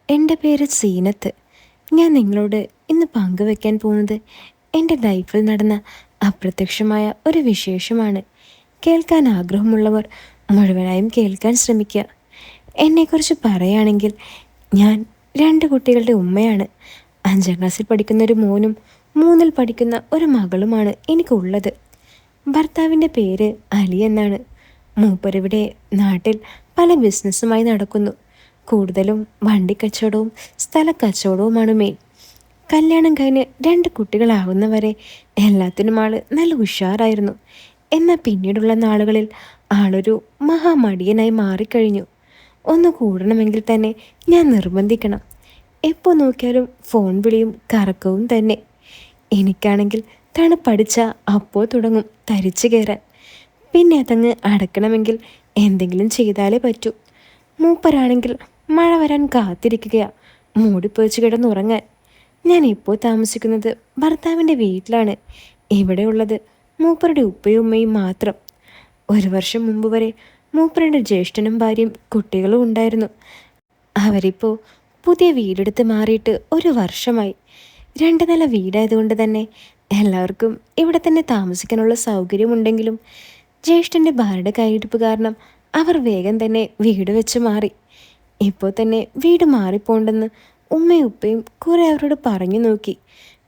എൻ്റെ പേര് സീനത്ത്. ഞാൻ നിങ്ങളോട് ഇന്ന് പങ്കുവെക്കാൻ പോകുന്നത് എൻ്റെ ലൈഫിൽ നടന്ന അപ്രത്യക്ഷമായ ഒരു വിശേഷമാണ്. കേൾക്കാൻ ആഗ്രഹമുള്ളവർ മുഴുവനായും കേൾക്കാൻ ശ്രമിക്കുക. എന്നെക്കുറിച്ച് പറയുകയാണെങ്കിൽ ഞാൻ 2 കുട്ടികളുടെ ഉമ്മയാണ്. 5ാം ക്ലാസ്സിൽ പഠിക്കുന്ന ഒരു മോനും 3ൽ പഠിക്കുന്ന ഒരു മകളുമാണ് എനിക്കുള്ളത്. ഭർത്താവിൻ്റെ പേര് അലി എന്നാണ്. മൂപ്പരിവിടെ നാട്ടിൽ പല ബിസിനസ്സുമായി നടക്കുന്നു. കൂടുതലും വണ്ടി കച്ചവടവും സ്ഥല കച്ചവടവുമാണ് മെയിൻ. കല്യാണം കഴിഞ്ഞ് 2 കുട്ടികളാവുന്നവരെ എല്ലാത്തിനും ആൾ നല്ല ഉഷാറായിരുന്നു. എന്നാൽ പിന്നീടുള്ള നാളുകളിൽ ആളൊരു മഹാമടിയനായി മാറിക്കഴിഞ്ഞു. ഒന്ന് കൂടണമെങ്കിൽ തന്നെ ഞാൻ നിർബന്ധിക്കണം. എപ്പോൾ നോക്കിയാലും ഫോൺ വിളിയും കറക്കവും തന്നെ. എനിക്കാണെങ്കിൽ തണുപ്പടിച്ച അപ്പോൾ തുടങ്ങും തരിച്ചു കയറാൻ. പിന്നെ അതങ്ങ് അടക്കണമെങ്കിൽ എന്തെങ്കിലും ചെയ്താലേ പറ്റൂ. മൂപ്പരാണെങ്കിൽ മഴ വരാൻ കാത്തിരിക്കുകയാ മൂടിപ്പൊതിച്ച് കിടന്നുറങ്ങാൻ. ഞാൻ ഇപ്പോൾ താമസിക്കുന്നത് ഭർത്താവിൻ്റെ വീട്ടിലാണ്. ഇവിടെ ഉള്ളത് മൂപ്പരുടെ ഉപ്പയും ഉമ്മയും മാത്രം. 1 വർഷം മുമ്പ് വരെ മൂപ്പരുടെ ജ്യേഷ്ഠനും ഭാര്യയും കുട്ടികളും ഉണ്ടായിരുന്നു. അവരിപ്പോൾ പുതിയ വീടെടുത്ത് മാറിയിട്ട് 1 വർഷമായി. 2 നില വീടായതുകൊണ്ട് തന്നെ എല്ലാവർക്കും ഇവിടെ തന്നെ താമസിക്കാനുള്ള സൗകര്യമുണ്ടെങ്കിലും ജ്യേഷ്ഠൻ്റെ ഭാര്യയുടെ കൈയിടിപ്പ് കാരണം അവർ വേഗം തന്നെ വീട് വെച്ച് മാറി. ഇപ്പോൾ തന്നെ വീട് മാറിപ്പോണ്ടെന്ന് ഉമ്മയും ഉപ്പയും കുറേ അവരോട് പറഞ്ഞു നോക്കി.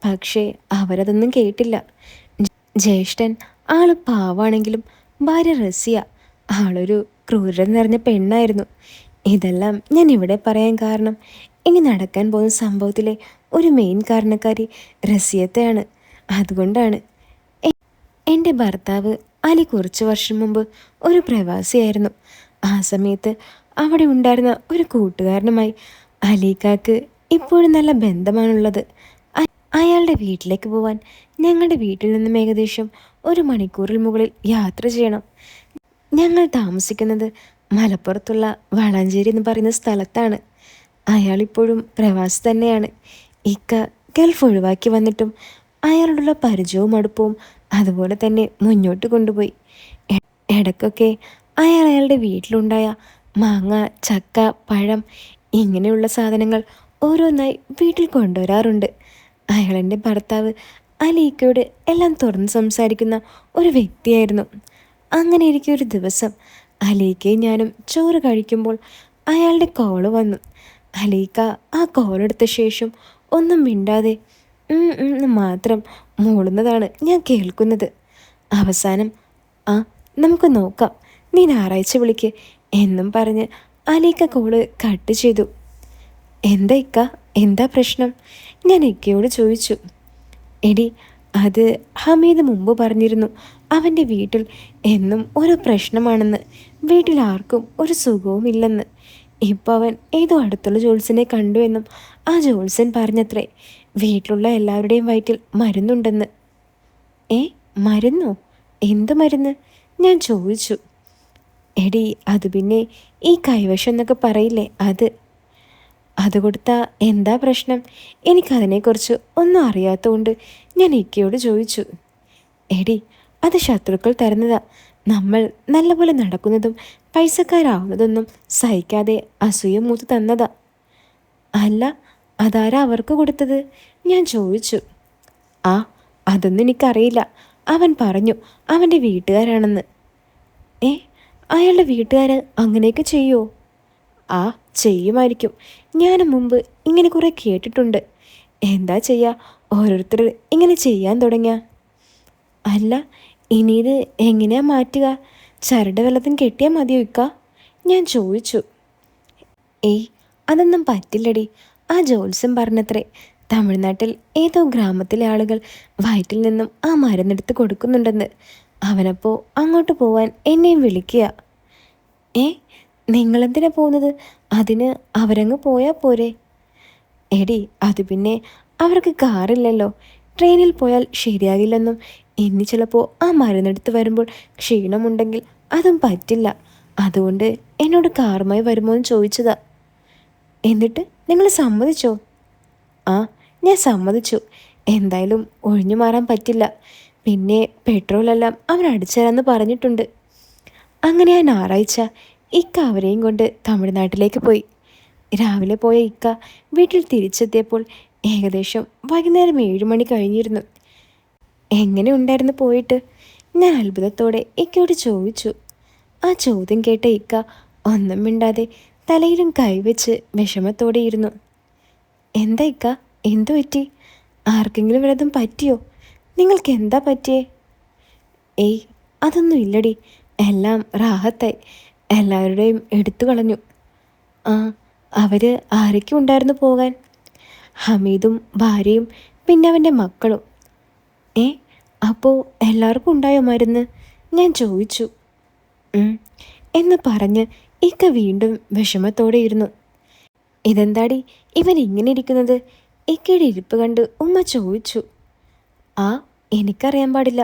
പക്ഷേ അവരതൊന്നും കേട്ടില്ല. ജ്യേഷ്ഠൻ ആൾ പാവാണെങ്കിലും ഭാര്യ റസിയ ആളൊരു ക്രൂരത നിറഞ്ഞ പെണ്ണായിരുന്നു. ഇതെല്ലാം ഞാൻ ഇവിടെ പറയാൻ കാരണം ഇനി നടക്കാൻ പോകുന്ന സംഭവത്തിലെ ഒരു മെയിൻ കാരണക്കാരി റസിയത്തെയാണ്. അതുകൊണ്ടാണ്. എൻ്റെ ഭർത്താവ് അലി കുറച്ച് വർഷം മുമ്പ് ഒരു പ്രവാസിയായിരുന്നു. ആ സമയത്ത് അവിടെ ഉണ്ടായിരുന്ന ഒരു കൂട്ടുകാരനുമായി അലീക്കാക്ക് ഇപ്പോഴും നല്ല ബന്ധമാണുള്ളത്. അയാളുടെ വീട്ടിലേക്ക് പോവാൻ ഞങ്ങളുടെ വീട്ടിൽ നിന്നും ഏകദേശം 1 മണിക്കൂറിൽ മുകളിൽ യാത്ര ചെയ്യണം. ഞങ്ങൾ താമസിക്കുന്നത് മലപ്പുറത്തുള്ള വളാഞ്ചേരി എന്ന് പറയുന്ന സ്ഥലത്താണ്. അയാളിപ്പോഴും പ്രവാസി തന്നെയാണ്. ഇക്ക ഗൾഫ് ഒഴിവാക്കി വന്നിട്ടും അയാളോടുള്ള പരിചയവും അടുപ്പവും അതുപോലെ തന്നെ മുന്നോട്ട് കൊണ്ടുപോയി. ഇടയ്ക്കൊക്കെ അയാളുടെ വീട്ടിലുണ്ടായ മാങ്ങ, ചക്ക, പഴം ഇങ്ങനെയുള്ള സാധനങ്ങൾ ഓരോന്നായി വീട്ടിൽ കൊണ്ടുവരാറുണ്ട്. അയാളെൻ്റെ ഭർത്താവ് അലീക്കയോട് എല്ലാം തുറന്ന് സംസാരിക്കുന്ന ഒരു വ്യക്തിയായിരുന്നു. അങ്ങനെ ഇരിക്കെ ഒരു ദിവസം അലീക്കയും ഞാനും ചോറ് കഴിക്കുമ്പോൾ അയാളുടെ കോള് വന്നു. അലീക്ക ആ കോളെടുത്ത ശേഷം ഒന്നും മിണ്ടാതെ മാത്രം മൂളുന്നതാണ് ഞാൻ കേൾക്കുന്നത്. അവസാനം നമുക്ക് നോക്കാം, നീ ഞായറാഴ്ച വിളിക്ക് എന്നും പറഞ്ഞ് അലീക്ക കോള് കട്ട് ചെയ്തു. എന്താ ഇക്ക, എന്താ പ്രശ്നം? ഞാൻ ഇക്കയോട് ചോദിച്ചു. എടി, അത് ഹമീദ് മുമ്പ് പറഞ്ഞിരുന്നു അവൻ്റെ വീട്ടിൽ എന്നും ഒരു പ്രശ്നമാണെന്ന്. വീട്ടിൽ ആർക്കും ഒരു സുഖവുമില്ലെന്ന്. ഇപ്പോൾ അവൻ ഏതോ അടുത്തുള്ള ജോത്സ്യനെ കണ്ടു എന്നും ആ ജോത്സ്യൻ പറഞ്ഞത്രേ വീട്ടിലുള്ള എല്ലാവരുടെയും വയറ്റിൽ മരുന്നുണ്ടെന്ന്. മരുന്നോ? എന്ത് മരുന്ന്? ഞാൻ ചോദിച്ചു. എടി, അത് പിന്നെ ഈ കൈവശം എന്നൊക്കെ പറയില്ലേ, അത് കൊടുത്താൽ എന്താ പ്രശ്നം? എനിക്കതിനെക്കുറിച്ച് ഒന്നും അറിയാത്തതുകൊണ്ട് ഞാൻ ഇക്കയോട് ചോദിച്ചു. എടി, അത് ശത്രുക്കൾ തരുന്നതാ. നമ്മൾ നല്ലപോലെ നടക്കുന്നതും പൈസക്കാരാവുന്നതൊന്നും സഹിക്കാതെ അസൂയ മൂത്ത് തന്നതാ. അല്ല, അതാരാ അവർക്ക് കൊടുത്തത്? ഞാൻ ചോദിച്ചു. അതൊന്നും എനിക്കറിയില്ല. അവൻ പറഞ്ഞു അവൻ്റെ വീട്ടുകാരാണെന്ന്. അയാളുടെ വീട്ടുകാർ അങ്ങനെയൊക്കെ ചെയ്യുമോ? ചെയ്യുമായിരിക്കും. ഞാൻ മുമ്പ് ഇങ്ങനെ കുറേ കേട്ടിട്ടുണ്ട്. എന്താ ചെയ്യുക, ഓരോരുത്തർ ഇങ്ങനെ ചെയ്യാൻ തുടങ്ങിയ. അല്ല, ഇനി ഇത് എങ്ങനെയാ മാറ്റുക? ചരട് വല്ലതും കെട്ടിയാൽ മതിയോ ഇക്ക? ഞാൻ ചോദിച്ചു. അതൊന്നും പറ്റില്ലടി. ആ ജോത്സ്യം പറഞ്ഞത്രേ തമിഴ്നാട്ടിൽ ഏതോ ഗ്രാമത്തിലെ ആളുകൾ വയറ്റിൽ നിന്നും ആ മരുന്നെടുത്ത് കൊടുക്കുന്നുണ്ടെന്ന്. അവനപ്പോൾ അങ്ങോട്ട് പോവാൻ എന്നെയും വിളിക്കുക. നിങ്ങളെന്തിനാ പോകുന്നത്? അതിന് അവരങ്ങ് പോയാൽ പോരെ? എടി, അത് പിന്നെ അവർക്ക് കാറില്ലല്ലോ. ട്രെയിനിൽ പോയാൽ ശരിയാകില്ലെന്നും ഇനി ചിലപ്പോൾ ആ മരുന്നെടുത്ത് വരുമ്പോൾ ക്ഷീണമുണ്ടെങ്കിൽ അതും പറ്റില്ല. അതുകൊണ്ട് എന്നോട് കാറുമായി വരുമോ എന്ന് ചോദിച്ചതാ. എന്നിട്ട് നിങ്ങൾ സമ്മതിച്ചോ? ഞാൻ സമ്മതിച്ചു. എന്തായാലും ഒഴിഞ്ഞു മാറാൻ പറ്റില്ല. പിന്നെ പെട്രോളെല്ലാം അവൻ അടിച്ചുതരാമെന്ന് പറഞ്ഞിട്ടുണ്ട്. അങ്ങനെ ആ ഞായറാഴ്ച ഇക്ക അവരെയും കൊണ്ട് തമിഴ്നാട്ടിലേക്ക് പോയി. രാവിലെ പോയ ഇക്ക വീട്ടിൽ തിരിച്ചെത്തിയപ്പോൾ ഏകദേശം വൈകുന്നേരം 7 മണി കഴിഞ്ഞിരുന്നു. എങ്ങനെ ഉണ്ടായിരുന്നു പോയിട്ട്? ഞാൻ അത്ഭുതത്തോടെ ഇക്കയോട് ചോദിച്ചു. ആ ചോദ്യം കേട്ട ഇക്ക ഒന്നും മിണ്ടാതെ തലയിലും കൈവച്ച് വിഷമത്തോടെ ഇരുന്നു. എന്താ ഇക്ക, എന്തു പറ്റി? ആർക്കെങ്കിലും വല്ലതും പറ്റിയോ? നിങ്ങൾക്ക് എന്താ പറ്റിയേ? ഏയ്, അതൊന്നും ഇല്ലടി, എല്ലാം റാഹത്തായി. എല്ലാവരുടെയും എടുത്തു കളഞ്ഞു. ആ, അവർ ആരൊക്കെ ഉണ്ടായിരുന്നു പോകാൻ? ഹമീദും ഭാര്യയും പിന്നെ അവൻ്റെ മക്കളും. ഏ, അപ്പോൾ എല്ലാവർക്കും ഉണ്ടായോ മരുന്ന്? ഞാൻ ചോദിച്ചു. എന്ന് പറഞ്ഞ് ഇക്ക വീണ്ടും വിഷമത്തോടെ ഇരുന്നു. ഇതെന്താടി ഇവൻ ഇങ്ങനെ ഇരിക്കുന്നത്? ഇക്കയുടെ ഇരിപ്പ് കണ്ട് ഉമ്മ ചോദിച്ചു. ആ, എനിക്കറിയാൻ പാടില്ല.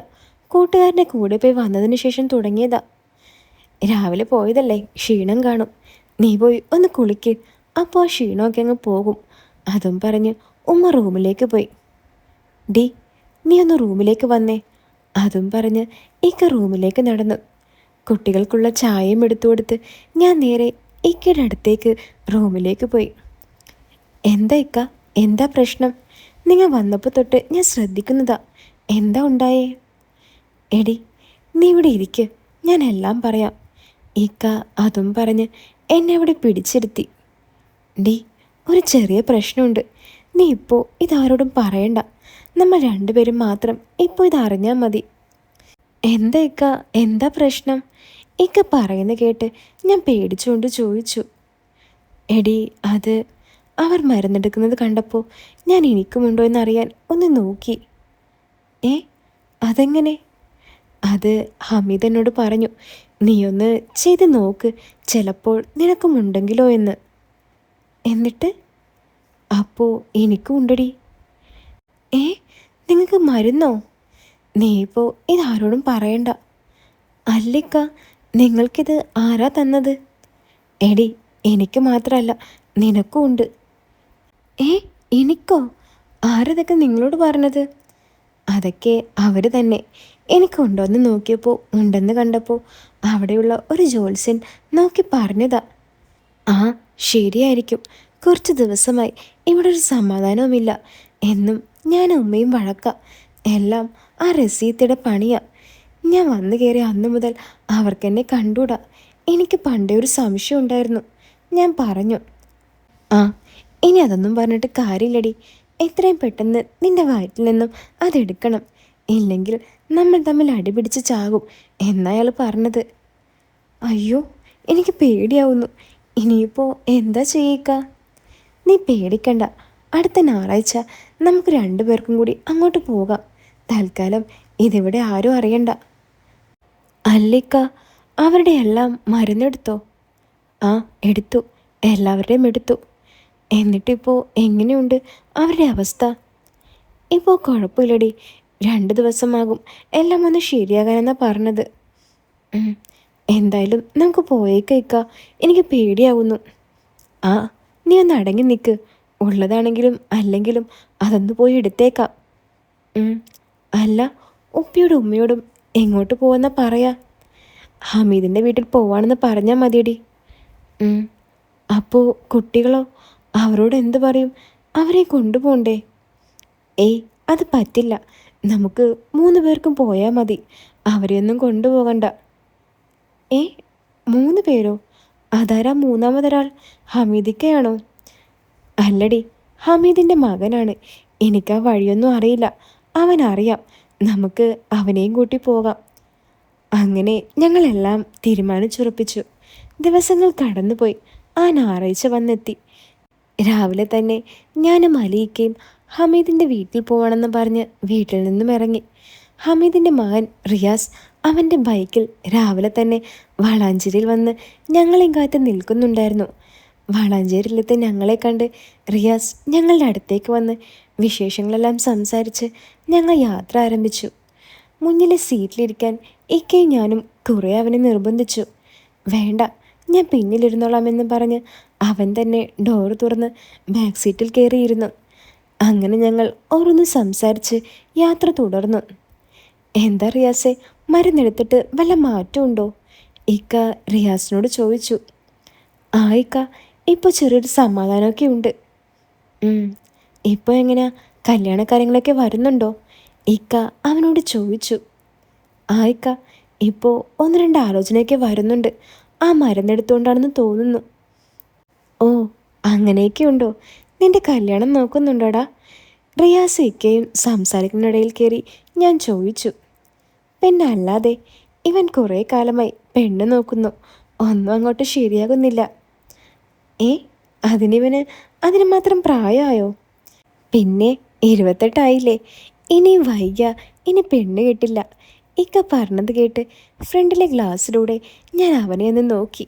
കൂട്ടുകാരൻ്റെ കൂടെ പോയി വന്നതിന് ശേഷം തുടങ്ങിയതാ. രാവിലെ പോയതല്ലേ, ക്ഷീണം കാണും. നീ പോയി ഒന്ന് കുളിക്ക്, അപ്പോൾ ആ ക്ഷീണമൊക്കെ അങ്ങ് പോകും. അതും പറഞ്ഞ് ഉമ്മ റൂമിലേക്ക് പോയി. ഡി, നീ ഒന്ന് റൂമിലേക്ക് വന്നേ. അതും പറഞ്ഞ് ഇക്ക റൂമിലേക്ക് നടന്നു. കുട്ടികൾക്കുള്ള ചായയും എടുത്തു കൊടുത്ത് ഞാൻ നേരെ ഇക്കയുടെ അടുത്തേക്ക് റൂമിലേക്ക് പോയി. എന്താ ഇക്ക, എന്താ പ്രശ്നം? നിങ്ങൾ വന്നപ്പോൾ തൊട്ട് ഞാൻ ശ്രദ്ധിക്കുന്നതാ. എന്താ ഉണ്ടായേ? എടി, നീ ഇവിടെ ഇരിക്ക്, ഞാൻ എല്ലാം പറയാം. ഇക്ക അതും പറഞ്ഞ് എന്നെ അവിടെ പിടിച്ചിരുത്തി. ഡി, ഒരു ചെറിയ പ്രശ്നമുണ്ട്. നീ ഇപ്പോൾ ഇതാരോടും പറയണ്ട. നമ്മൾ രണ്ടുപേരും മാത്രം ഇപ്പോൾ ഇതറിഞ്ഞാൽ മതി. എന്താ ഇക്ക, എന്താ പ്രശ്നം? ഇക്ക പറയുന്ന കേട്ട് ഞാൻ പേടിച്ചുകൊണ്ട് ചോദിച്ചു. എടി, അത് അവർ മരുന്നെടുക്കുന്നത് കണ്ടപ്പോൾ ഞാൻ എനിക്കുമുണ്ടോ എന്നറിയാൻ ഒന്ന് നോക്കി. ഏ, അതെങ്ങനെ? അത് ഹമീദ് എന്നോട് പറഞ്ഞു, നീയൊന്ന് ചെയ്ത് നോക്ക്, ചിലപ്പോൾ നിനക്കുമുണ്ടെങ്കിലോ എന്ന്. എന്നിട്ട്? അപ്പോൾ എനിക്കും ഉണ്ടടി. ഏ, നിങ്ങൾക്ക് മരുന്നോ? നീ ഇപ്പോൾ ഇതാരോടും പറയണ്ട. അല്ലിക്ക, നിങ്ങൾക്കിത് ആരാ തന്നത്? എടി, എനിക്ക് മാത്രമല്ല, നിനക്കും ഉണ്ട്. ഏ, എനിക്കോ? ആരതൊക്കെ നിങ്ങളോട് പറഞ്ഞത്? അതൊക്കെ അവർ തന്നെ. എനിക്കുണ്ടോയെന്ന് നോക്കിയപ്പോൾ ഉണ്ടെന്ന് കണ്ടപ്പോൾ അവിടെയുള്ള ഒരു ജ്യോത്സ്യൻ നോക്കി പറഞ്ഞതാ. ആ, ശരിയായിരിക്കും. കുറച്ച് ദിവസമായി ഇവിടെ ഒരു സമാധാനവുമില്ല. എന്നും ഞാൻ ഉമ്മയും വഴക്ക. എല്ലാം ആ റസീത്തയുടെ പണിയാ. ഞാൻ വന്നു കയറി അന്നു മുതൽ അവർക്കെന്നെ കണ്ടൂടാ. എനിക്ക് പണ്ടേ ഒരു സംശയം ഉണ്ടായിരുന്നു. ഞാൻ പറഞ്ഞു. ആ, ഇനി അതൊന്നും പറഞ്ഞിട്ട് കാര്യമില്ലടി. എത്രയും പെട്ടെന്ന് നിന്റെ വയറ്റിൽ നിന്നും അതെടുക്കണം. ഇല്ലെങ്കിൽ നമ്മൾ തമ്മിൽ അടിപിടിച്ച് ചാകും എന്നയാൾ പറഞ്ഞത്. അയ്യോ, എനിക്ക് പേടിയാവുന്നു. ഇനിയിപ്പോൾ എന്താ ചെയ്യിക്ക? നീ പേടിക്കണ്ട. അടുത്ത ഞായറാഴ്ച നമുക്ക് രണ്ടുപേർക്കും കൂടി അങ്ങോട്ട് പോകാം. തൽക്കാലം ഇതിവിടെ ആരും അറിയണ്ട. അല്ലിക്ക, അവരുടെ എല്ലാം മരുന്നെടുത്തോ? ആ, എടുത്തു. എല്ലാവരുടെയും എടുത്തു. എന്നിട്ടിപ്പോൾ എങ്ങനെയുണ്ട് അവരുടെ അവസ്ഥ? ഇപ്പോൾ കുഴപ്പമില്ലടി. 2 ദിവസമാകും എല്ലാം ഒന്ന് ശരിയാകാനെന്നാണ് പറഞ്ഞത്. എന്തായാലും നമുക്ക് പോയേക്കാം. എനിക്ക് പേടിയാവുന്നു. ആ, നീ ഒന്ന് അടങ്ങി നിൽക്ക്. ഉള്ളതാണെങ്കിലും അല്ലെങ്കിലും അതൊന്ന് പോയി എടുത്തേക്കാം. അല്ല, ഉപ്പിയോടും ഉമ്മയോടും എങ്ങോട്ട് പോവെന്നാ പറയാ? ഹമീദിൻ്റെ വീട്ടിൽ പോവാണെന്ന് പറഞ്ഞാൽ മതിയടി. അപ്പോൾ കുട്ടികളോ? അവരോട് എന്ത് പറയും? അവരെ കൊണ്ടുപോകണ്ടേ? ഏയ്, അത് പറ്റില്ല. നമുക്ക് 3 പേർക്കും പോയാൽ മതി. അവരെയൊന്നും കൊണ്ടുപോകണ്ട. ഏ, 3 പേരോ? അതാരാ മൂന്നാമതൊരാൾ? ഹമീദിക്കയാണോ? അല്ലടി, ഹമീദിൻ്റെ മകനാണ്. എനിക്ക് ആ വഴിയൊന്നും അറിയില്ല. അവനറിയാം. നമുക്ക് അവനെയും കൂട്ടി പോകാം. അങ്ങനെ ഞങ്ങളെല്ലാം തീരുമാനിച്ചുറപ്പിച്ചു. ദിവസങ്ങൾ കടന്നുപോയി. ആ ഞായറാഴ്ച വന്നെത്തി. രാവിലെ തന്നെ ഞാനും അലിയിക്കയും ഹമീദിൻ്റെ വീട്ടിൽ പോകണമെന്ന് പറഞ്ഞ് വീട്ടിൽ നിന്നും ഇറങ്ങി. ഹമീദിൻ്റെ മകൻ റിയാസ് അവൻ്റെ ബൈക്കിൽ രാവിലെ തന്നെ വളാഞ്ചേരിയിൽ വന്ന് ഞങ്ങളെയും കാത്ത് നിൽക്കുന്നുണ്ടായിരുന്നു. വളാഞ്ചേരിയിലെത്തി ഞങ്ങളെ കണ്ട് റിയാസ് ഞങ്ങളുടെ അടുത്തേക്ക് വന്ന് വിശേഷങ്ങളെല്ലാം സംസാരിച്ച് ഞങ്ങൾ യാത്ര ആരംഭിച്ചു. മുന്നിലെ സീറ്റിലിരിക്കാൻ ഇക്കയും ഞാനും കുറേ അവനെ നിർബന്ധിച്ചു. വേണ്ട, ഞാൻ പിന്നിലിരുന്നോളാമെന്ന് പറഞ്ഞ് അവൻ തന്നെ ഡോർ തുറന്ന് ബാക്ക് സീറ്റിൽ കയറിയിരുന്നു. അങ്ങനെ ഞങ്ങൾ ഓരോന്ന് സംസാരിച്ച് യാത്ര തുടർന്നു. എന്താ റിയാസെ, മരുന്നെടുത്തിട്ട് വല്ല മാറ്റമുണ്ടോ? ഇക്ക റിയാസിനോട് ചോദിച്ചു. ആ ഇക്ക, ഇപ്പോൾ ചെറിയൊരു സമാധാനമൊക്കെ ഉണ്ട്. ഇപ്പോൾ എങ്ങനെയാ, കല്യാണ കാര്യങ്ങളൊക്കെ വരുന്നുണ്ടോ? ഇക്ക അവനോട് ചോദിച്ചു. ആ ഇക്ക, ഇപ്പോൾ ഒന്ന് രണ്ട് ആലോചനയൊക്കെ വരുന്നുണ്ട്. ആ മരുന്നെടുത്തുകൊണ്ടാണെന്ന് തോന്നുന്നു. ഓ, അങ്ങനെയൊക്കെ ഉണ്ടോ? നിന്റെ കല്യാണം നോക്കുന്നുണ്ടോടാ? റിയാസ് ഇക്കയും സംസാരിക്കുന്നതിനിടയിൽ കയറി ഞാൻ ചോദിച്ചു. പിന്നെ അല്ലാതെ, ഇവൻ കുറേ കാലമായി പെണ്ണ് നോക്കുന്നു, ഒന്നും അങ്ങോട്ട് ശരിയാകുന്നില്ല. ഏ, അതിനിവന് അതിന് മാത്രം പ്രായമായോ? പിന്നെ 28 ഇനിയും വൈകിയ ഇനി പെണ്ണ് കിട്ടില്ല. ഇക്ക പറഞ്ഞത് കേട്ട് ഫ്രണ്ടിലെ ഗ്ലാസ്സിലൂടെ ഞാൻ അവനെ ഒന്ന് നോക്കി.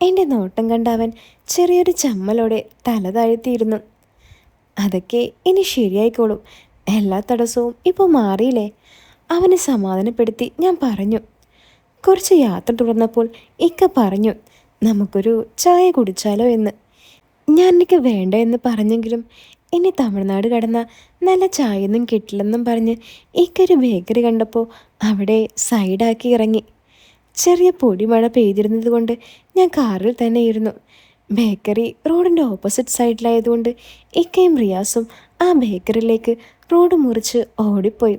എൻ്റെ നോട്ടം കണ്ട അവൻ ചെറിയൊരു ചമ്മലോടെ തല താഴ്ത്തിയിരുന്നു. അതൊക്കെ ഇനി ശരിയായിക്കോളും, എല്ലാ തടസ്സവും ഇപ്പോൾ മാറിയില്ലേ? അവനെ സമാധാനപ്പെടുത്തി ഞാൻ പറഞ്ഞു. കുറച്ച് യാത്ര തുടർന്നപ്പോൾ ഇക്ക പറഞ്ഞു, നമുക്കൊരു ചായ കുടിച്ചാലോ എന്ന്. ഞാൻ എനിക്ക് വേണ്ട എന്ന് പറഞ്ഞെങ്കിലും ഇനി തമിഴ്നാട് കടന്ന നല്ല ചായയൊന്നും കിട്ടില്ലെന്നും പറഞ്ഞ് ഇക്കൊരു ബേക്കറി കണ്ടപ്പോൾ അവിടെ സൈഡാക്കി ഇറങ്ങി. ചെറിയ പൊടിമഴ പെയ്തിരുന്നത് കൊണ്ട് ഞാൻ കാറിൽ തന്നെ ഇരുന്നു. ബേക്കറി റോഡിൻ്റെ ഓപ്പോസിറ്റ് സൈഡിലായതുകൊണ്ട് ഇക്കയും റിയാസും ആ ബേക്കറിയിലേക്ക് റോഡ് മുറിച്ച് ഓടിപ്പോയി.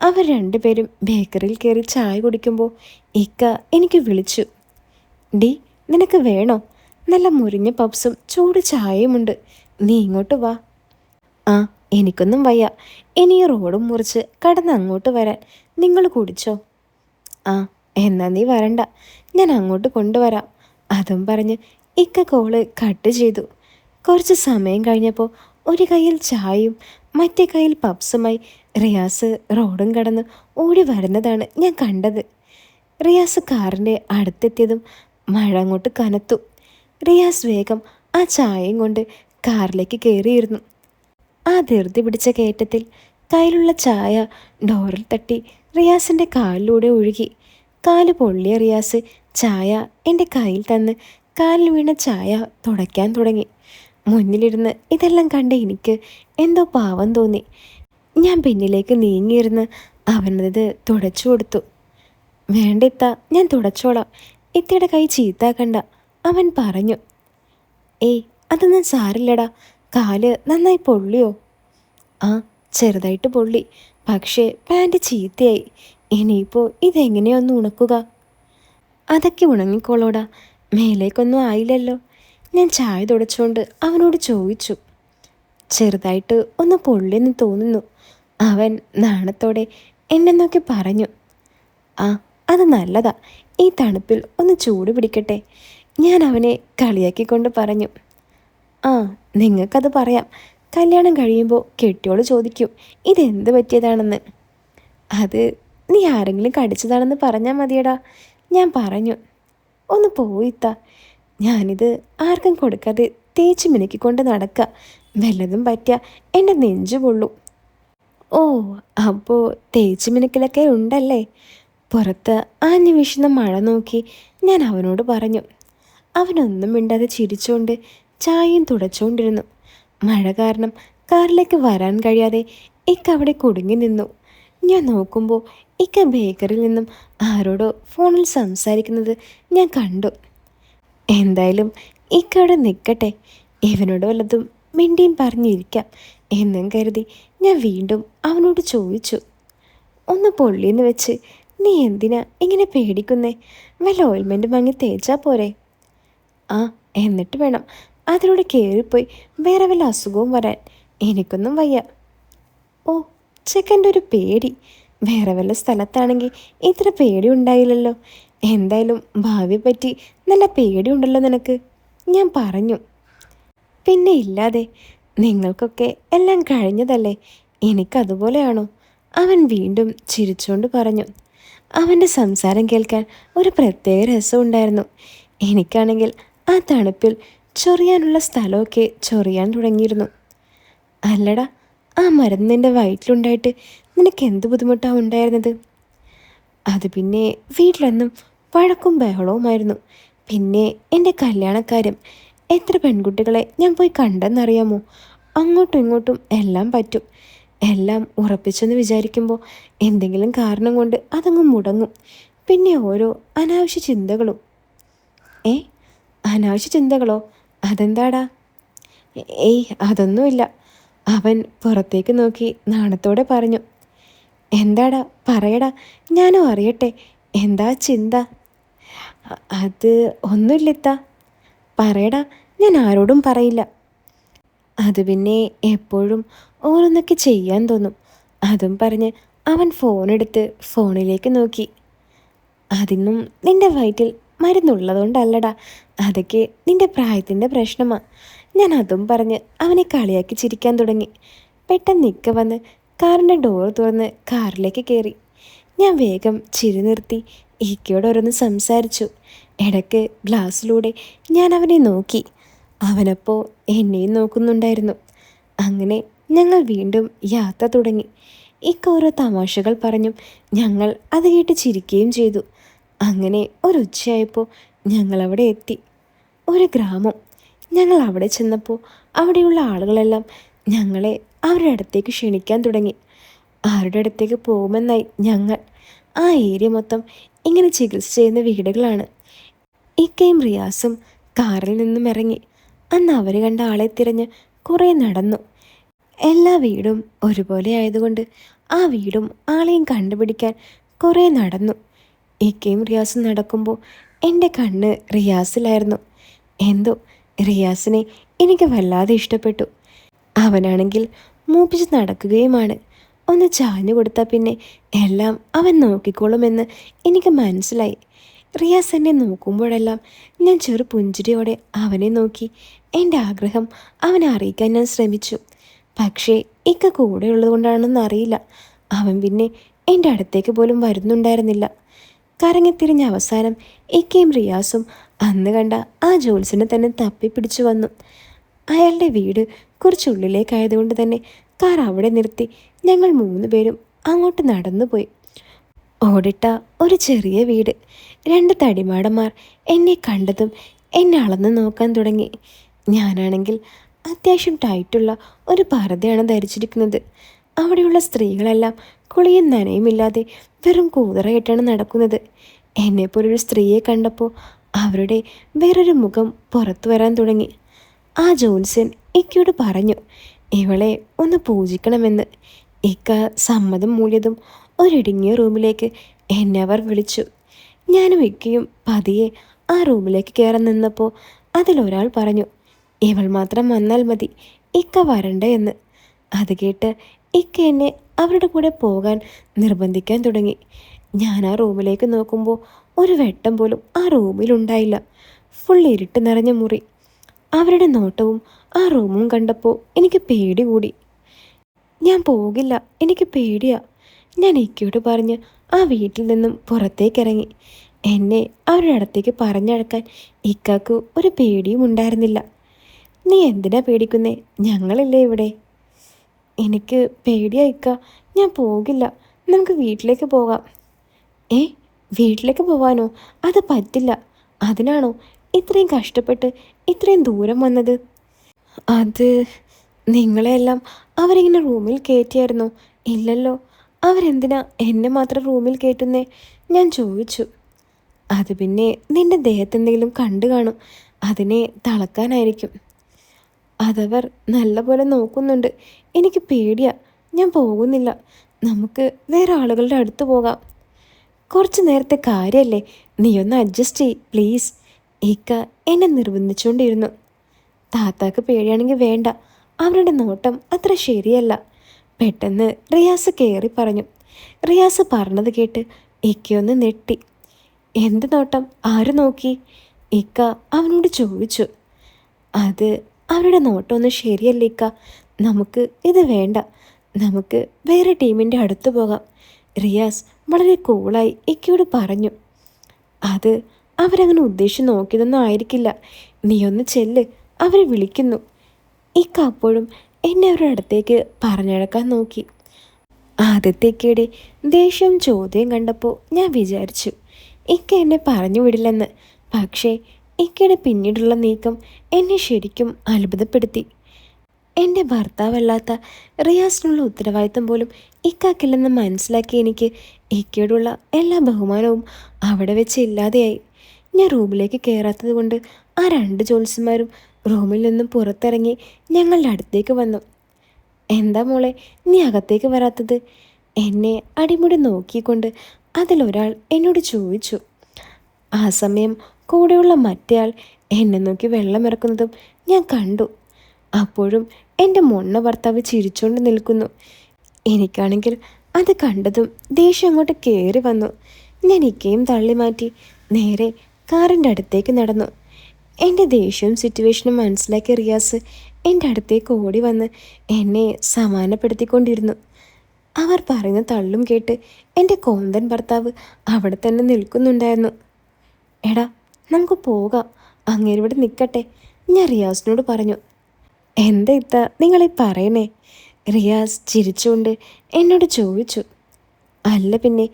അവർ രണ്ടുപേരും ബേക്കറിയിൽ കയറി ചായ കുടിക്കുമ്പോൾ ഇക്ക എനിക്ക് വിളിച്ചു. ഡി, നിനക്ക് വേണോ? നല്ല മുരിഞ്ഞ പപ്സും ചൂട് ചായയുമുണ്ട്, നീ ഇങ്ങോട്ട് വാ. ആ, എനിക്കൊന്നും വയ്യ, ഇനി ഈ റോഡും മുറിച്ച് കടന്ന് അങ്ങോട്ട് വരാൻ. നിങ്ങൾ കുടിച്ചോ? ആ, എന്നാ നീ വരണ്ട, ഞാൻ അങ്ങോട്ട് കൊണ്ടുവരാം. അതും പറഞ്ഞ് ഇക്ക കോള് കട്ട് ചെയ്തു. കുറച്ച് സമയം കഴിഞ്ഞപ്പോൾ ഒരു കയ്യിൽ ചായയും മറ്റേ കയ്യിൽ പപ്സുമായി റിയാസ് റോഡും കടന്ന് ഓടി വരുന്നതാണ് ഞാൻ കണ്ടത്. റിയാസ് കാറിൻ്റെ അടുത്തെത്തിയതും മഴ അങ്ങോട്ട് കനത്തു. റിയാസ് വേഗം ആ ചായയും കൊണ്ട് കാറിലേക്ക് കയറിയിരുന്നു. ആ ധൃതി പിടിച്ച കയറ്റത്തിൽ കയ്യിലുള്ള ചായ ഡോറിൽ തട്ടി റിയാസിൻ്റെ കാലിലൂടെ ഒഴുകി. കാല് പൊള്ളിയ റിയാസ് ചായ എൻ്റെ കയ്യിൽ തന്ന് കാലിൽ വീണ ചായ തുടയ്ക്കാൻ തുടങ്ങി. മുന്നിലിരുന്ന് ഇതെല്ലാം കണ്ട് എനിക്ക് എന്തോ പാവം തോന്നി. ഞാൻ പിന്നിലേക്ക് നീങ്ങിയിരുന്ന് അവനത് തുടച്ചു കൊടുത്തു. വേണ്ട ഇത്ത, ഞാൻ തുടച്ചോളാം, ഇത്തയുടെ കൈ ചീത്താക്കണ്ട, അവൻ പറഞ്ഞു. ഏയ്, അതൊന്നും സാരില്ലടാ, കാല് നന്നായി പൊള്ളിയോ? ആ, ചെറുതായിട്ട് പൊള്ളി, പക്ഷേ പാൻറ് ചീത്തയായി. ഇനിയിപ്പോൾ ഇതെങ്ങനെയൊന്ന് ഉണക്കുക? അതൊക്കെ ഉണങ്ങിക്കോളോടാ, മേലേക്കൊന്നും ആയില്ലല്ലോ. ഞാൻ ചായ തുടച്ചുകൊണ്ട് അവനോട് ചോദിച്ചു. ചെറുതായിട്ട് ഒന്ന് പൊള്ളിയെന്ന് തോന്നുന്നു, അവൻ നാണത്തോടെ എന്നെ നോക്കി പറഞ്ഞു. ആ, അത് നല്ലതാ, ഈ തണുപ്പിൽ ഒന്ന് ചൂട് പിടിക്കട്ടെ, ഞാൻ അവനെ കളിയാക്കിക്കൊണ്ട് പറഞ്ഞു. ആ, നിങ്ങൾക്കത് പറയാം, കല്യാണം കഴിയുമ്പോൾ കെട്ടിയോള് ചോദിക്കും ഇതെന്ത് പറ്റിയതാണെന്ന്. അത് നീ ആരെങ്കിലും കടിച്ചതാണെന്ന് പറഞ്ഞാൽ മതിയടാ, ഞാൻ പറഞ്ഞു. ഒന്ന് പോയിത്ത, ഞാനിത് ആർക്കും കൊടുക്കാതെ തേച്ച് മിനുക്കിക്കൊണ്ട് നടക്കുക, വല്ലതും പറ്റിയ എൻ്റെ നെഞ്ചു പൊള്ളും. ഓ, അപ്പോൾ തേച്ച് മിനുക്കലൊക്കെ ഉണ്ടല്ലേ? പുറത്ത് ആഞ്ഞു വീശുന്ന മഴ നോക്കി ഞാൻ അവനോട് പറഞ്ഞു. അവനൊന്നും മിണ്ടാതെ ചിരിച്ചുകൊണ്ട് ചായയും തുടച്ചുകൊണ്ടിരുന്നു. മഴ കാരണം കാറിലേക്ക് വരാൻ കഴിയാതെ ഇക്ക അവിടെ കുടുങ്ങി നിന്നു. ഞാൻ നോക്കുമ്പോൾ ഇക്ക ബേക്കറിയിൽ നിന്നും ആരോടോ ഫോണിൽ സംസാരിക്കുന്നത് ഞാൻ കണ്ടു. എന്തായാലും ഇക്ക അവിടെ നിൽക്കട്ടെ, ഇവനോട് വല്ലതും മിണ്ടിയും പറഞ്ഞിരിക്കാം എന്നും കരുതി ഞാൻ വീണ്ടും അവനോട് ചോദിച്ചു. ഒന്ന് പൊള്ളിയെന്ന് വെച്ച് നീ എന്തിനാ ഇങ്ങനെ പേടിക്കുന്നേ? വല്ല ഓയിൽമെൻറ്റ് വാങ്ങി തേച്ചാൽ പോരെ? ആ, എന്നിട്ട് വേണം അതിലൂടെ കയറിപ്പോയി വേറെ വല്ല അസുഖവും വരാൻ. എനിക്കൊന്നും വയ്യ. ഓ, ചെക്കൻ്റെ ഒരു പേടി, വേറെ വല്ല സ്ഥലത്താണെങ്കിൽ ഇത്ര പേടി ഉണ്ടായില്ലല്ലോ. എന്തായാലും ഭാവിയെപ്പറ്റി നല്ല പേടിയുണ്ടല്ലോ നിനക്ക്, ഞാൻ പറഞ്ഞു. പിന്നെ ഇല്ലാതെ, നിങ്ങൾക്കൊക്കെ എല്ലാം കഴിഞ്ഞതല്ലേ, എനിക്കതുപോലെയാണോ? അവൻ വീണ്ടും ചിരിച്ചുകൊണ്ട് പറഞ്ഞു. അവൻ്റെ സംസാരം കേൾക്കാൻ ഒരു പ്രത്യേക രസമുണ്ടായിരുന്നു. എനിക്കാണെങ്കിൽ ആ തണുപ്പിൽ ചൊറിയാനുള്ള സ്ഥലമൊക്കെ ചൊറിയാൻ തുടങ്ങിയിരുന്നു. അല്ലടാ, ആ മരുന്ന് നിൻ്റെ വയറ്റിലുണ്ടായിട്ട് നിനക്ക് എന്ത് ബുദ്ധിമുട്ടാണ് ഉണ്ടായിരുന്നത്? അത് പിന്നെ വീട്ടിലെന്നും വഴക്കും ബഹളവുമായിരുന്നു. പിന്നെ എൻ്റെ കല്യാണക്കാര്യം, എത്ര പെൺകുട്ടികളെ ഞാൻ പോയി കണ്ടെന്നറിയാമോ? അങ്ങോട്ടും ഇങ്ങോട്ടും എല്ലാം പറ്റും. എല്ലാം ഉറപ്പിച്ചെന്ന് വിചാരിക്കുമ്പോൾ എന്തെങ്കിലും കാരണം കൊണ്ട് അതങ്ങ് മുടങ്ങും. പിന്നെ ഓരോ അനാവശ്യ ചിന്തകളും. അനാവശ്യ ചിന്തകളോ? അതെന്താടാ? ഏയ് അതൊന്നുമില്ല. അവൻ പുറത്തേക്ക് നോക്കി നാണത്തോടെ പറഞ്ഞു. എന്താടാ പറയടാ, ഞാനും അറിയട്ടെ. എന്താ ചിന്ത? അത് ഒന്നുമില്ലത്താ. പറയടാ, ഞാൻ ആരോടും പറയില്ല. അത് പിന്നെ എപ്പോഴും ഓരോന്നൊക്കെ ചെയ്യാൻ തോന്നും. അതും പറഞ്ഞ് അവൻ ഫോണെടുത്ത് ഫോണിലേക്ക് നോക്കി. അതിനും നിന്റെ വയറ്റിൽ മരുന്നുള്ളതുകൊണ്ടല്ലടാ, അതൊക്കെ നിന്റെ പ്രായത്തിൻ്റെ പ്രശ്നമാണ്. ഞാൻ അതും പറഞ്ഞ് അവനെ കളിയാക്കി ചിരിക്കാൻ തുടങ്ങി. പെട്ടെന്ന് നിൽക്ക വന്ന് കാറിൻ്റെ ഡോർ തുറന്ന് കാറിലേക്ക് കയറി. ഞാൻ വേഗം ചിരി നിർത്തി ഈക്കയോട് ഓരോന്ന് സംസാരിച്ചു. ഇടയ്ക്ക് ഗ്ലാസ്സിലൂടെ ഞാൻ അവനെ നോക്കി. അവനപ്പോൾ എന്നെയും നോക്കുന്നുണ്ടായിരുന്നു. അങ്ങനെ ഞങ്ങൾ വീണ്ടും യാത്ര തുടങ്ങി. ഇക്ക ഓരോ തമാശകൾ പറഞ്ഞും ഞങ്ങൾ അത് കേട്ട് ചിരിക്കുകയും ചെയ്തു. അങ്ങനെ ഒരുച്ചയായപ്പോൾ ഞങ്ങളവിടെ എത്തി. ഒരു ഗ്രാമം. ഞങ്ങൾ അവിടെ ചെന്നപ്പോൾ അവിടെയുള്ള ആളുകളെല്ലാം ഞങ്ങളെ അവരുടെ അടുത്തേക്ക് ക്ഷണിക്കാൻ തുടങ്ങി. ആരുടെ അടുത്തേക്ക് പോകുമെന്നായി ഞങ്ങൾ. ആ ഏരിയ മൊത്തം ഇങ്ങനെ ചികിത്സ ചെയ്യുന്ന വീടുകളാണ്. ഇക്കയും റിയാസും കാറിൽ നിന്നും ഇറങ്ങി. അന്ന് അവർ കണ്ട ആളെ തിരഞ്ഞ് കുറേ നടന്നു. എല്ലാ വീടും ഒരുപോലെ ആയതുകൊണ്ട് ആ വീടും ആളെയും കണ്ടുപിടിക്കാൻ കുറേ നടന്നു. ഇക്കയും റിയാസും നടക്കുമ്പോൾ എൻ്റെ കണ്ണ് റിയാസിലായിരുന്നു. എന്തോ റിയാസിനെ എനിക്ക് വല്ലാതെ ഇഷ്ടപ്പെട്ടു. അവനാണെങ്കിൽ മൂപ്പിച്ച് നടക്കുകയുമാണ്. ഒന്ന് ചാഞ്ഞു കൊടുത്താൽ പിന്നെ എല്ലാം അവൻ നോക്കിക്കോളുമെന്ന് എനിക്ക് മനസ്സിലായി. റിയാസ് എന്നെ നോക്കുമ്പോഴെല്ലാം ഞാൻ ചെറു പുഞ്ചിരിയോടെ അവനെ നോക്കി എൻ്റെ ആഗ്രഹം അവനെ അറിയിക്കാൻ ഞാൻ ശ്രമിച്ചു. പക്ഷേ ഇക്ക കൂടെയുള്ളത് കൊണ്ടാണെന്ന് അറിയില്ല, അവൻ പിന്നെ എൻ്റെ അടുത്തേക്ക് പോലും വരുന്നുണ്ടായിരുന്നില്ല. കറങ്ങിത്തിരിഞ്ഞ അവസാനം ഇക്കയും റിയാസും അന്ന് കണ്ട ആ ജോത്സ്യനെ തന്നെ തപ്പിപ്പിടിച്ചു വന്നു. അയാളുടെ വീട് കുറച്ചുള്ളിലേക്കായതുകൊണ്ട് തന്നെ കാർ അവിടെ നിർത്തി ഞങ്ങൾ 3 പേരും അങ്ങോട്ട് നടന്നുപോയി. ഓടിട്ട ഒരു ചെറിയ വീട്. 2 തടിമാടന്മാർ എന്നെ കണ്ടതും എന്നെ അളന്ന് നോക്കാൻ തുടങ്ങി. ഞാനാണെങ്കിൽ അത്യാവശ്യം ടൈറ്റുള്ള ഒരു പർദ്ദയാണ് ധരിച്ചിരിക്കുന്നത്. അവിടെയുള്ള സ്ത്രീകളെല്ലാം കുളിയും നനയുമില്ലാതെ വെറും കൂതറയായിട്ടാണ് നടക്കുന്നത്. എന്നെപ്പോലൊരു സ്ത്രീയെ കണ്ടപ്പോൾ അവരുടെ വേറൊരു മുഖം പുറത്തു വരാൻ തുടങ്ങി. ആ ജോത്സ്യൻ ഇക്കയോട് പറഞ്ഞു ഇവളെ ഒന്ന് പൂജിക്കണമെന്ന്. ഇക്ക സമ്മതം മൂല്യതും ഒരിടുങ്ങിയ റൂമിലേക്ക് എന്നെ അവർ വിളിച്ചു. ഞാനും ഇക്കയും പതിയെ ആ റൂമിലേക്ക് കയറാൻ നിന്നപ്പോൾ അതിലൊരാൾ പറഞ്ഞു ഇവൾ മാത്രം വന്നാൽ മതി, ഇക്ക വരണ്ട എന്ന്. അത് കേട്ട് ഇക്ക എന്നെ അവരുടെ കൂടെ പോകാൻ നിർബന്ധിക്കാൻ തുടങ്ങി. ഞാൻ ആ റൂമിലേക്ക് നോക്കുമ്പോൾ ഒരു വെട്ടം പോലും ആ റൂമിലുണ്ടായില്ല. ഫുൾ ഇരുട്ട് നിറഞ്ഞ മുറി. അവരുടെ നോട്ടവും ആ റൂമും കണ്ടപ്പോൾ എനിക്ക് പേടി കൂടി. ഞാൻ പോകില്ല, എനിക്ക് പേടിയാ, ഞാൻ ഇക്കയോട് പറഞ്ഞ് ആ വീട്ടിൽ നിന്നും പുറത്തേക്കിറങ്ങി. എന്നെ അവരുടെ അടുത്തേക്ക് പറഞ്ഞടക്കാൻ ഇക്കാക്ക് ഒരു പേടിയും ഉണ്ടായിരുന്നില്ല. നീ എന്തിനാ പേടിക്കുന്നേ, ഞങ്ങളില്ലേ ഇവിടെ. എനിക്ക് പേടിയാ ഇക്ക, ഞാൻ പോകില്ല, നമുക്ക് വീട്ടിലേക്ക് പോകാം. ഏ, വീട്ടിലേക്ക് പോവാനോ? അത് പറ്റില്ല. അതിനാണോ ഇത്രയും കഷ്ടപ്പെട്ട് ഇത്രയും ദൂരം വന്നത്? അത് നിങ്ങളെല്ലാം അവരിങ്ങനെ റൂമിൽ കയറ്റിയായിരുന്നോ? ഇല്ലല്ലോ. അവരെന്തിനാ എന്നെ മാത്രം റൂമിൽ കയറ്റുന്നേ? ഞാൻ ചോദിച്ചു. അത് പിന്നെ നിന്റെ ദേഹത്ത് എന്തെങ്കിലും കണ്ടു കാണും, അതിനെ തളക്കാനായിരിക്കും. അതവർ നല്ലപോലെ നോക്കുന്നുണ്ട്. എനിക്ക് പേടിയാ, ഞാൻ പോകുന്നില്ല. നമുക്ക് വേറെ ആളുകളുടെ അടുത്ത് പോകാം. കുറച്ച് നേരത്തെ കാര്യമല്ലേ, നീയൊന്ന് അഡ്ജസ്റ്റ് ചെയ്യ് പ്ലീസ്. ഇക്ക എന്നെ നിർബന്ധിച്ചുകൊണ്ടിരുന്നു. താത്താക്ക് പേടിയാണെങ്കിൽ വേണ്ട, അവരുടെ നോട്ടം അത്ര ശരിയല്ല. പെട്ടെന്ന് റിയാസ് കയറി പറഞ്ഞു. റിയാസ് പറഞ്ഞത് കേട്ട് ഇക്കയൊന്ന് നെട്ടി. എന്ത് നോട്ടം, ആര് നോക്കി? ഇക്ക അവനോട് ചോദിച്ചു. അത് അവരുടെ നോട്ടമൊന്നും ശരിയല്ല ഇക്ക, നമുക്ക് ഇത് വേണ്ട, നമുക്ക് വേറെ ടീമിൻ്റെ അടുത്ത് പോകാം. റിയാസ് വളരെ കൂളായി ഇക്കയോട് പറഞ്ഞു. അത് അവരങ്ങനെ ഉദ്ദേശിച്ച് നോക്കിയതൊന്നും ആയിരിക്കില്ല, നീയൊന്ന് ചെല്ല്, അവരെ വിളിക്കുന്നു. ഇക്ക അപ്പോഴും എന്നെ അവരുടെ അടുത്തേക്ക് പറഞ്ഞടക്കാൻ നോക്കി. ആദ്യത്തേക്കിടെ ദേഷ്യം ചോദ്യം കണ്ടപ്പോൾ ഞാൻ വിചാരിച്ചു ഇക്ക എന്നെ പറഞ്ഞു വിടില്ലെന്ന്. പക്ഷേ ഇക്കയുടെ പിന്നീടുള്ള നീക്കം എന്നെ ശരിക്കും അത്ഭുതപ്പെടുത്തി. എൻ്റെ ഭർത്താവല്ലാത്ത റിയാസിനുള്ള ഉത്തരവാദിത്തം പോലും ഇക്കാക്കില്ലെന്ന് മനസ്സിലാക്കി എനിക്ക് ഇക്കയോടുള്ള എല്ലാ ബഹുമാനവും അവിടെ വെച്ച് ഇല്ലാതെയായി. ഞാൻ റൂമിലേക്ക് കയറാത്തത് കൊണ്ട് ആ 2 ജോത്സ്യന്മാരും റൂമിൽ നിന്നും പുറത്തിറങ്ങി ഞങ്ങളുടെ അടുത്തേക്ക് വന്നു. എന്താ മോളെ നീ അകത്തേക്ക് വരാത്തത്? എന്നെ അടിമുടി നോക്കിക്കൊണ്ട് അതിലൊരാൾ എന്നോട് ചോദിച്ചു. ആ സമയം കൂടെയുള്ള മറ്റേയാൾ എന്നെ നോക്കി വെള്ളമിറക്കുന്നതും ഞാൻ കണ്ടു. അപ്പോഴും എൻ്റെ മൊണ്ണ ഭർത്താവ് ചിരിച്ചുകൊണ്ട് നിൽക്കുന്നു. എനിക്കാണെങ്കിൽ അത് കണ്ടതും ദേഷ്യം അങ്ങോട്ട് കയറി വന്നു. ഞാൻ ഇക്കയും തള്ളി മാറ്റി നേരെ കാറിൻ്റെ അടുത്തേക്ക് നടന്നു. എൻ്റെ ദേഷ്യവും സിറ്റുവേഷനും മനസ്സിലാക്കിയ റിയാസ് എൻ്റെ അടുത്തേക്ക് ഓടി വന്ന് എന്നെ സമാധാനപ്പെടുത്തിക്കൊണ്ടിരുന്നു. അവർ പറയുന്ന തള്ളും കേട്ട് എൻ്റെ കോന്തൻ ഭർത്താവ് അവിടെ തന്നെ നിൽക്കുന്നുണ്ടായിരുന്നു. എടാ നമുക്ക് പോകാം, അങ്ങേരിവിടെ നിൽക്കട്ടെ, ഞാൻ റിയാസിനോട് പറഞ്ഞു. എന്താ ഇത്ത നിങ്ങളീ പറയണേ? റിയാസ് ചിരിച്ചുകൊണ്ട് എന്നോട് ചോദിച്ചു. അല്ല പിന്നെ,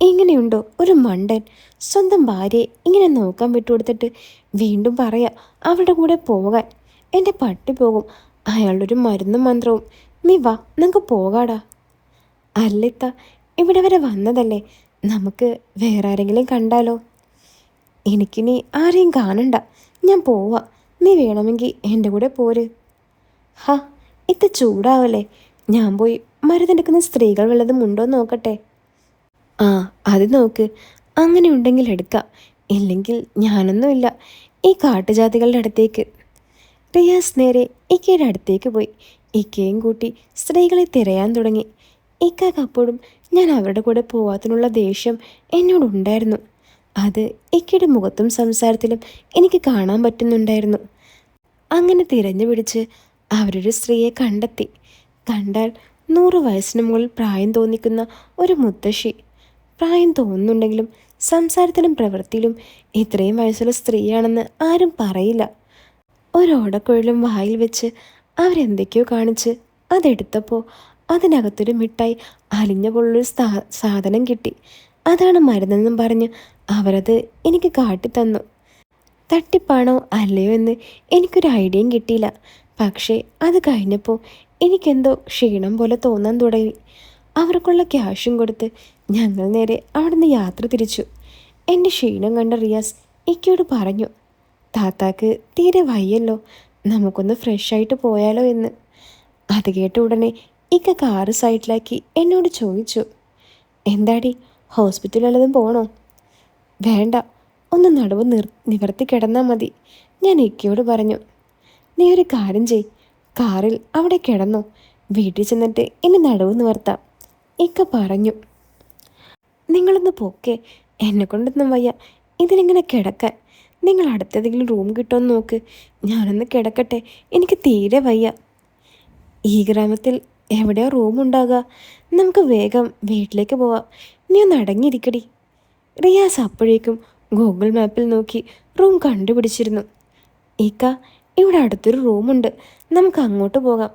ഇങ്ങനെയുണ്ടോ ഒരു മണ്ടൻ? സ്വന്തം ഭാര്യയെ ഇങ്ങനെ നോക്കാൻ വിട്ടുകൊടുത്തിട്ട് വീണ്ടും പറയാ അവരുടെ കൂടെ പോകാൻ. എൻ്റെ പട്ടി പോകും, അയാളൊരു മരുന്നും മന്ത്രവും. നീ വാ, നമുക്ക് പോകാടാ. അല്ലിത്ത, ഇവിടെ വരെ വന്നതല്ലേ, നമുക്ക് വേറെ ആരെങ്കിലും കണ്ടാലോ? എനിക്കിനി ആരെയും കാണണ്ട, ഞാൻ പോവാ. നീ വേണമെങ്കിൽ എൻ്റെ കൂടെ പോര്. ഹാ, ഇത്ത ചൂടാവല്ലേ, ഞാൻ പോയി മരുന്നെടുക്കുന്ന സ്ത്രീകൾ വല്ലതും ഉണ്ടോ നോക്കട്ടെ. ആ, അത് നോക്ക്, അങ്ങനെ ഉണ്ടെങ്കിൽ എടുക്കാം, ഇല്ലെങ്കിൽ ഞാനൊന്നുമില്ല ഈ കാട്ടുജാതികളുടെ അടുത്തേക്ക്. റിയാസ് നേരെ ഇക്കയുടെ അടുത്തേക്ക് പോയി ഇക്കയും കൂട്ടി സ്ത്രീകളെ തിരയാൻ തുടങ്ങി. ഇക്കാക്കപ്പോഴും ഞാൻ അവരുടെ കൂടെ പോവാത്തതിനുള്ള ദേഷ്യം എന്നോടുണ്ടായിരുന്നു. അത് ഇക്കയുടെ മുഖത്തും സംസാരത്തിലും എനിക്ക് കാണാൻ പറ്റുന്നുണ്ടായിരുന്നു. അങ്ങനെ തിരഞ്ഞു പിടിച്ച് അവരൊരു സ്ത്രീയെ കണ്ടെത്തി. കണ്ടാൽ 100 വയസ്സിന് മുകളിൽ പ്രായം തോന്നിക്കുന്ന ഒരു മുത്തശ്ശി. പ്രായം തോന്നുന്നുണ്ടെങ്കിലും സംസാരത്തിലും പ്രവൃത്തിയിലും ഇത്രയും വയസ്സുള്ള സ്ത്രീയാണെന്ന് ആരും പറയില്ല. ഒരോടക്കുഴലും വായിൽ വെച്ച് അവരെന്തൊക്കെയോ കാണിച്ച് അതെടുത്തപ്പോൾ അതിനകത്തൊരു മിഠായി അലിഞ്ഞ പോലുള്ളൊരു സാധനം കിട്ടി. അതാണ് മരുന്നെന്നും പറഞ്ഞ് അവരത് എനിക്ക് കാട്ടിത്തന്നു. തട്ടിപ്പാണോ അല്ലയോ എന്ന് എനിക്കൊരു ഐഡിയയും കിട്ടിയില്ല. പക്ഷേ അത് കഴിഞ്ഞപ്പോൾ എനിക്കെന്തോ ക്ഷീണം പോലെ തോന്നാൻ തുടങ്ങി. അവർക്കുള്ള ക്യാഷും കൊടുത്ത് ഞങ്ങൾ നേരെ അവിടുന്ന് യാത്ര തിരിച്ചു. എൻ്റെ ക്ഷീണം കണ്ട റിയാസ് ഇക്കയോട് പറഞ്ഞു, താത്താക്ക് തീരെ വയ്യല്ലോ, നമുക്കൊന്ന് ഫ്രഷായിട്ട് പോയാലോ എന്ന്. അത് കേട്ട ഉടനെ ഇക്ക കാറ് സൈഡിലാക്കി എന്നോട് ചോദിച്ചു, എന്താടി ഹോസ്പിറ്റലിൽ വല്ലതും പോകണോ? വേണ്ട, ഒന്ന് നടുവ് നിവർത്തി കിടന്നാൽ മതി, ഞാൻ ഇക്കയോട് പറഞ്ഞു. നീ ഒരു കാര്യം ചെയ്, കാറിൽ അവിടെ കിടന്നോ, വീട്ടിൽ ചെന്നിട്ട് എന്നെ നടുവ് നിവർത്താം, ഇക്ക പറഞ്ഞു. നിങ്ങളൊന്ന് പൊക്കെ, എന്നെക്കൊണ്ടൊന്നും വയ്യ ഇതിലിങ്ങനെ കിടക്കാൻ. നിങ്ങൾ അടുത്തേതെങ്കിലും റൂം കിട്ടുമെന്ന് നോക്ക്, ഞാനൊന്ന് കിടക്കട്ടെ, എനിക്ക് തീരെ വയ്യ. ഈ ഗ്രാമത്തിൽ എവിടെയോ റൂം ഉണ്ടാകുക, നമുക്ക് വേഗം വീട്ടിലേക്ക് പോവാം, നീ ഒന്ന് അടങ്ങിയിരിക്കടി. റിയാസ് അപ്പോഴേക്കും ഗൂഗിൾ മാപ്പിൽ നോക്കി റൂം കണ്ടുപിടിച്ചിരുന്നു. ഇക്ക, ഇവിടെ അടുത്തൊരു റൂമുണ്ട്, നമുക്ക് അങ്ങോട്ട് പോകാം,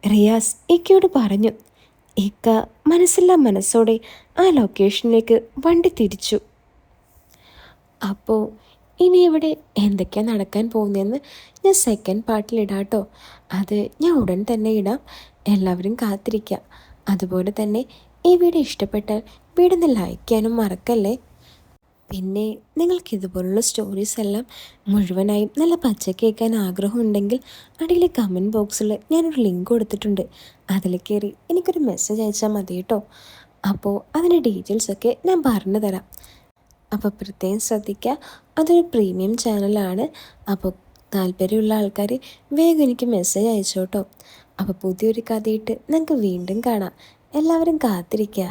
റിയാസ് ഇക്കയോട് പറഞ്ഞു. ഇക്ക മനസ്സില്ലാ മനസ്സോടെ ആ ലൊക്കേഷനിലേക്ക് വണ്ടി തിരിച്ചു. അപ്പോൾ ഇനി ഇവിടെ എന്തൊക്കെയാണ് നടക്കാൻ പോകുന്നതെന്ന് ഞാൻ സെക്കൻഡ് പാർട്ടിൽ ഇടാം കേട്ടോ. അത് ഞാൻ ഉടൻ തന്നെ ഇടാം, എല്ലാവരും കാത്തിരിക്കുക. അതുപോലെ തന്നെ ഈ വീഡിയോ ഇഷ്ടപ്പെട്ടാൽ വീഡിയോ ഒന്ന് ലൈക്ക് ചെയ്യാനും മറക്കല്ലേ. പിന്നെ നിങ്ങൾക്ക് ഇതുപോലുള്ള സ്റ്റോറീസ് എല്ലാം മുഴുവനായും നല്ല പച്ചക്ക് കേൾക്കാൻ ആഗ്രഹമുണ്ടെങ്കിൽ അടിയിൽ കമൻറ്റ് ബോക്സിൽ ഞാനൊരു ലിങ്ക് കൊടുത്തിട്ടുണ്ട്, അതിൽ കയറി എനിക്കൊരു മെസ്സേജ് അയച്ചാൽ മതി കേട്ടോ. അപ്പോൾ അതിൻ്റെ ഡീറ്റെയിൽസൊക്കെ ഞാൻ പറഞ്ഞു തരാം. അപ്പോൾ പ്രത്യേകം ശ്രദ്ധിക്കുക, അതൊരു പ്രീമിയം ചാനലാണ്. അപ്പോൾ താല്പര്യമുള്ള ആൾക്കാർ വേഗം എനിക്ക് മെസ്സേജ് അയച്ചോട്ടോ. അപ്പോൾ പുതിയൊരു കഥയിട്ട് നമുക്ക് വീണ്ടും കാണാം. എല്ലാവരും കാത്തിരിക്കുക.